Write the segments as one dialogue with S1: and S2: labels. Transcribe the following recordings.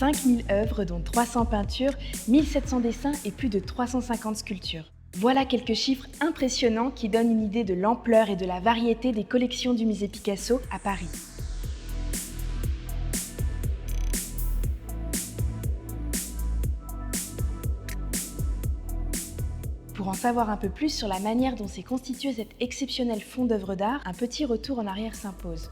S1: 5000 œuvres dont 300 peintures, 1700 dessins et plus de 350 sculptures. Voilà quelques chiffres impressionnants qui donnent une idée de l'ampleur et de la variété des collections du musée Picasso à Paris. Pour en savoir un peu plus sur la manière dont s'est constitué cet exceptionnel fonds d'œuvres d'art, un petit retour en arrière s'impose.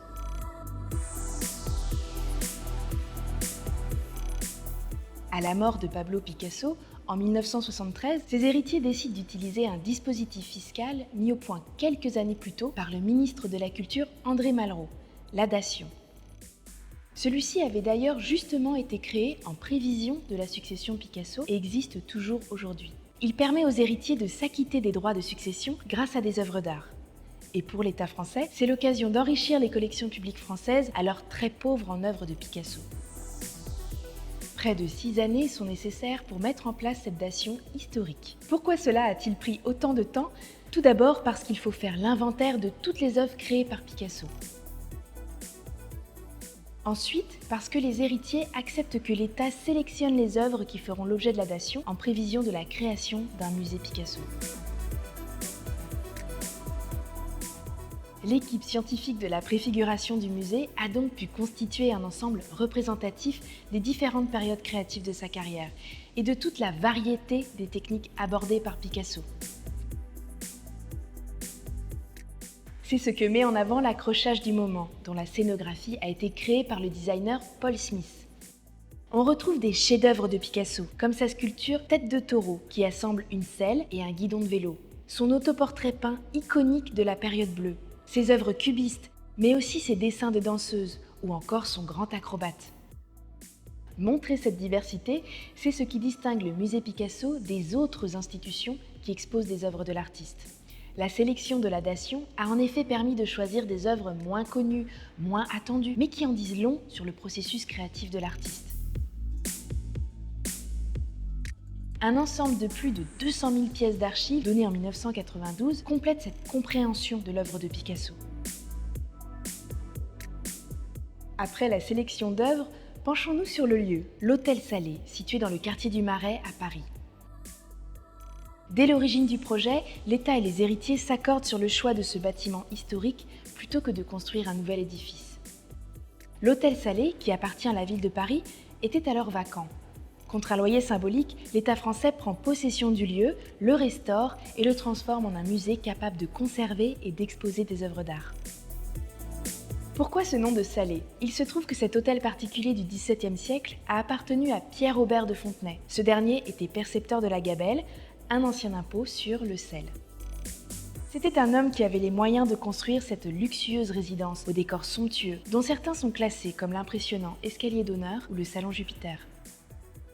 S1: À la mort de Pablo Picasso, en 1973, ses héritiers décident d'utiliser un dispositif fiscal mis au point quelques années plus tôt par le ministre de la Culture André Malraux, la dation. Celui-ci avait d'ailleurs justement été créé en prévision de la succession Picasso et existe toujours aujourd'hui. Il permet aux héritiers de s'acquitter des droits de succession grâce à des œuvres d'art. Et pour l'État français, c'est l'occasion d'enrichir les collections publiques françaises, alors très pauvres en œuvres de Picasso. Près de 6 années sont nécessaires pour mettre en place cette dation historique. Pourquoi cela a-t-il pris autant de temps ? Tout d'abord parce qu'il faut faire l'inventaire de toutes les œuvres créées par Picasso. Ensuite, parce que les héritiers acceptent que l'État sélectionne les œuvres qui feront l'objet de la dation en prévision de la création d'un musée Picasso. L'équipe scientifique de la préfiguration du musée a donc pu constituer un ensemble représentatif des différentes périodes créatives de sa carrière et de toute la variété des techniques abordées par Picasso. C'est ce que met en avant l'accrochage du moment, dont la scénographie a été créée par le designer Paul Smith. On retrouve des chefs-d'œuvre de Picasso, comme sa sculpture Tête de taureau, qui assemble une selle et un guidon de vélo, son autoportrait peint iconique de la période bleue, ses œuvres cubistes, mais aussi ses dessins de danseuses, ou encore son grand acrobate. Montrer cette diversité, c'est ce qui distingue le musée Picasso des autres institutions qui exposent des œuvres de l'artiste. La sélection de la dation a en effet permis de choisir des œuvres moins connues, moins attendues, mais qui en disent long sur le processus créatif de l'artiste. Un ensemble de plus de 200 000 pièces d'archives données en 1992 complète cette compréhension de l'œuvre de Picasso. Après la sélection d'œuvres, penchons-nous sur le lieu, l'Hôtel Salé, situé dans le quartier du Marais à Paris. Dès l'origine du projet, l'État et les héritiers s'accordent sur le choix de ce bâtiment historique plutôt que de construire un nouvel édifice. L'Hôtel Salé, qui appartient à la ville de Paris, était alors vacant. Contre un loyer symbolique, l'État français prend possession du lieu, le restaure et le transforme en un musée capable de conserver et d'exposer des œuvres d'art. Pourquoi ce nom de Salé ? Il se trouve que cet hôtel particulier du XVIIe siècle a appartenu à Pierre Aubert de Fontenay. Ce dernier était percepteur de la gabelle, un ancien impôt sur le sel. C'était un homme qui avait les moyens de construire cette luxueuse résidence au décor somptueux, dont certains sont classés comme l'impressionnant escalier d'honneur ou le salon Jupiter.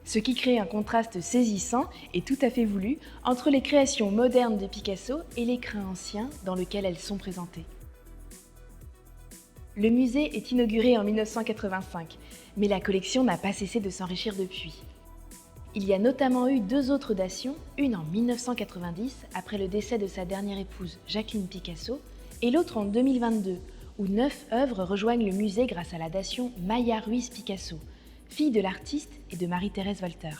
S1: Ce qui crée un contraste saisissant et tout à fait voulu entre les créations modernes de Picasso et l'écrin ancien dans lequel elles sont présentées. Le musée est inauguré en 1985, mais la collection n'a pas cessé de s'enrichir depuis. Il y a notamment eu 2 autres dations, une en 1990, après le décès de sa dernière épouse Jacqueline Picasso, et l'autre en 2022, où 9 œuvres rejoignent le musée grâce à la dation Maya Ruiz Picasso, fille de l'artiste et de Marie-Thérèse Walter.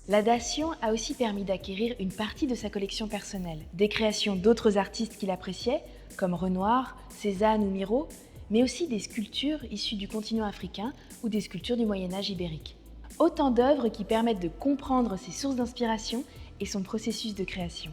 S1: La dation a aussi permis d'acquérir une partie de sa collection personnelle, des créations d'autres artistes qu'il appréciait, comme Renoir, Cézanne ou Miro, mais aussi des sculptures issues du continent africain ou des sculptures du Moyen-Âge ibérique. Autant d'œuvres qui permettent de comprendre ses sources d'inspiration et son processus de création.